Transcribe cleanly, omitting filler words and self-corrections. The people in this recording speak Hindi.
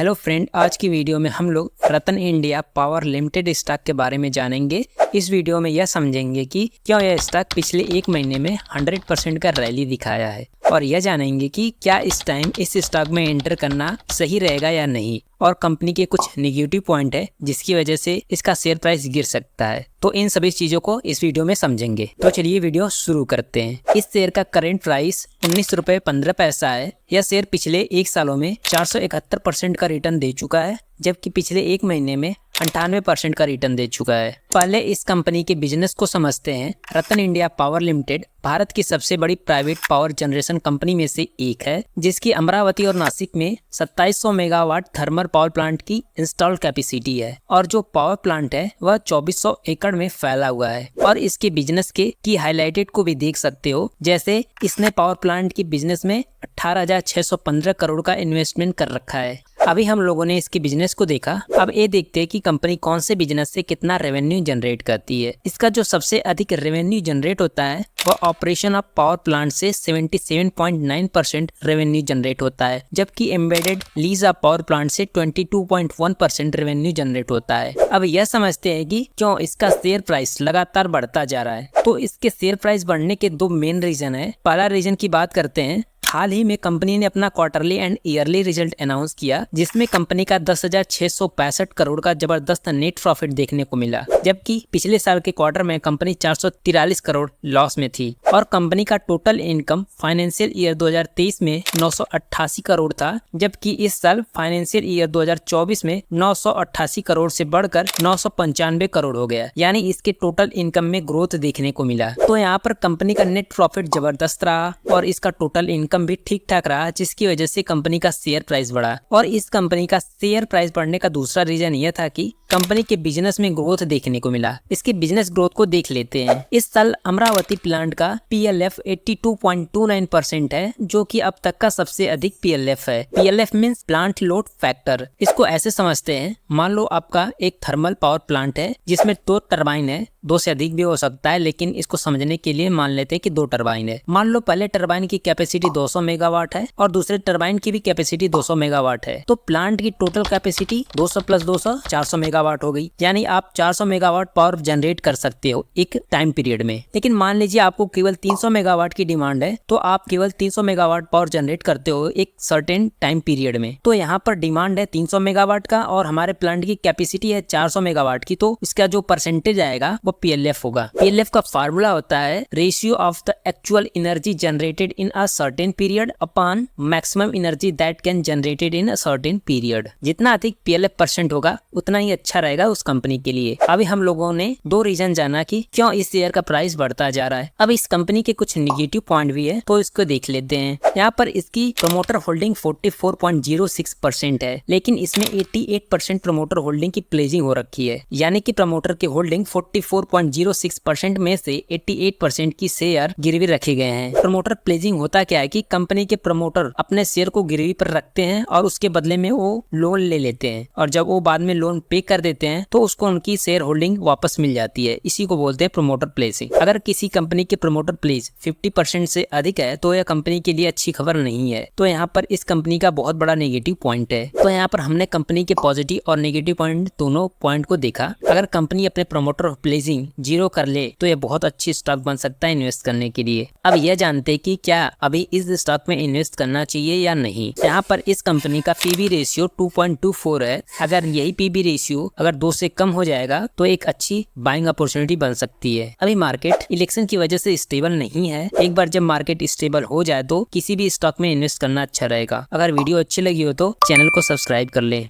हेलो फ्रेंड, आज की वीडियो में हम लोग रतन इंडिया पावर लिमिटेड स्टॉक के बारे में जानेंगे। इस वीडियो में यह समझेंगे कि क्यों यह स्टॉक पिछले एक महीने में 100% का रैली दिखाया है, और यह जानेंगे कि क्या इस टाइम इस स्टॉक में एंटर करना सही रहेगा या नहीं, और कंपनी के कुछ नेगेटिव पॉइंट है जिसकी वजह से इसका शेयर प्राइस गिर सकता है। तो इन सभी चीजों को इस वीडियो में समझेंगे। तो चलिए वीडियो शुरू करते हैं। इस शेयर का करंट प्राइस 19 रुपये 15 पैसा है। यह शेयर पिछले एक सालों में 471% का रिटर्न दे चुका है, जबकि पिछले एक महीने में 98% का रिटर्न दे चुका है। पहले इस कंपनी के बिजनेस को समझते हैं। रतन इंडिया पावर लिमिटेड भारत की सबसे बड़ी प्राइवेट पावर जनरेशन कंपनी में से एक है, जिसकी अमरावती और नासिक में 2700 मेगावाट थर्मल पावर प्लांट की इंस्टॉल कैपेसिटी है, और जो पावर प्लांट है वह 2400 एकड़ में फैला हुआ है। और इसके बिजनेस के की हाईलाइटेड को भी देख सकते हो, जैसे इसने पावर प्लांट की बिजनेस में 18,615 करोड़ का इन्वेस्टमेंट कर रखा है। अभी हम लोगों ने इसके बिजनेस को देखा, अब ये देखते हैं कि कंपनी कौन से बिजनेस से कितना रेवेन्यू जनरेट करती है। इसका जो सबसे अधिक रेवेन्यू जनरेट होता है वह ऑपरेशन ऑफ पावर प्लांट से 77.9% रेवेन्यू जनरेट होता है, जबकि embedded lease of power plant से 22.1% रेवेन्यू जनरेट होता है। अब यह समझते हैं कि क्यों इसका शेयर प्राइस लगातार बढ़ता जा रहा है। तो इसके शेयर प्राइस बढ़ने के दो मेन रीजन है। पहला रीजन की बात करते हैं। हाल ही में कंपनी ने अपना quarterly and yearly result announce किया, जिसमें कंपनी का 10,665 करोड़ का जबरदस्त नेट प्रॉफिट देखने को मिला, जबकि पिछले साल के क्वार्टर में कंपनी 443 करोड़ लॉस में थी। और कंपनी का टोटल इनकम फाइनेंशियल ईयर 2023 में 988 करोड़ था, जबकि इस साल फाइनेंशियल ईयर 2024 में 988 करोड़ से बढ़कर 995 करोड़ हो गया, यानी इसके टोटल इनकम में ग्रोथ देखने को मिला। तो यहाँ पर कंपनी का नेट प्रॉफिट जबरदस्त रहा और इसका टोटल इनकम भी ठीक ठाक रहा, जिसकी वजह से कंपनी का शेयर प्राइस बढ़ा। और इस कंपनी का शेयर प्राइस बढ़ने का दूसरा रीजन यह था कि कंपनी के बिजनेस में ग्रोथ देखने को मिला। इसके बिजनेस ग्रोथ को देख लेते हैं। इस साल अमरावती प्लांट का PLF 82.29% है, जो कि अब तक का सबसे अधिक PLF है। PLF means plant load factor. इसको ऐसे समझते हैं, मान लो आपका एक थर्मल पावर प्लांट है जिसमें 2 टरबाइन है, 2 से अधिक भी हो सकता है, लेकिन इसको समझने के लिए मान लेते हैं कि 2 टरबाइन है। मान लो पहले टरबाइन की कैपेसिटी 200 मेगावाट है और दूसरे टरबाइन की भी कैपेसिटी 200 मेगावाट है। तो प्लांट की टोटल कैपेसिटी 200 + 200 400 मेगावाट हो गई, यानी आप 400 मेगावाट पावर जनरेट कर सकते हो एक टाइम पीरियड में। लेकिन मान लीजिए आपको केवल 300 मेगावाट की डिमांड है, तो आप केवल 300 मेगावाट पावर जनरेट करते हो एक सर्टेन टाइम पीरियड में। तो यहाँ पर डिमांड है 300 मेगावाट का और हमारे प्लांट की कैपेसिटी है 400 मेगावाट की, तो इसका जो परसेंटेज आएगा वो PLF होगा। PLF का फार्मूला होता है ratio of the actual energy generated in a certain period upon maximum energy that can generated in a certain period. जितना अधिक PLF % होगा उतना ही अच्छा रहेगा उस कंपनी के लिए। अभी हम लोगों ने 2 रीजन जाना कि क्यों इस शेयर का प्राइस बढ़ता जा रहा है। अब इस कंपनी के कुछ नेगेटिव पॉइंट भी है, तो इसको देख लेते हैं। यहाँ पर इसकी प्रमोटर होल्डिंग 44.06% है, लेकिन इसमें 88% प्रमोटर होल्डिंग की प्लेजिंग हो रखी है, यानी कि प्रमोटर की होल्डिंग 44.06% में से 88% की शेयर गिरवी रखे गए हैं। प्रमोटर प्लेजिंग होता क्या है कि कंपनी के प्रमोटर अपने शेयर को गिरवी पर रखते हैं और उसके बदले में वो लोन ले लेते हैं, और जब वो बाद में लोन पे कर देते हैं तो उसको उनकी शेयर होल्डिंग वापस मिल जाती है। इसी को बोलते हैं प्रमोटर प्लेसिंग। अगर किसी कंपनी के प्रमोटर प्लेस 50% से अधिक है तो यह कंपनी के लिए अच्छी खबर नहीं है। तो यहाँ पर इस कंपनी का बहुत बड़ा नेगेटिव पॉइंट है। तो यहाँ पर हमने कंपनी के पॉजिटिव और नेगेटिव पॉइंट दोनों पॉइंट को देखा। अगर कंपनी अपने प्रमोटर प्लेसिंग 0 कर ले तो यह बहुत अच्छी स्टॉक बन सकता है इन्वेस्ट करने के लिए। अब यह जानते हैं कि क्या अभी इस स्टॉक में इन्वेस्ट करना चाहिए या नहीं। यहाँ पर इस कंपनी का PB रेशियो 2.24 है। अगर यही PB रेशियो अगर 2 से कम हो जाएगा तो एक अच्छी बाइंग अपॉर्चुनिटी बन सकती है। अभी मार्केट इलेक्शन की वजह से स्टेबल नहीं है। एक बार जब मार्केट स्टेबल हो जाए तो किसी भी स्टॉक में इन्वेस्ट करना अच्छा रहेगा। अगर वीडियो अच्छी लगी हो तो चैनल को सब्सक्राइब कर ले।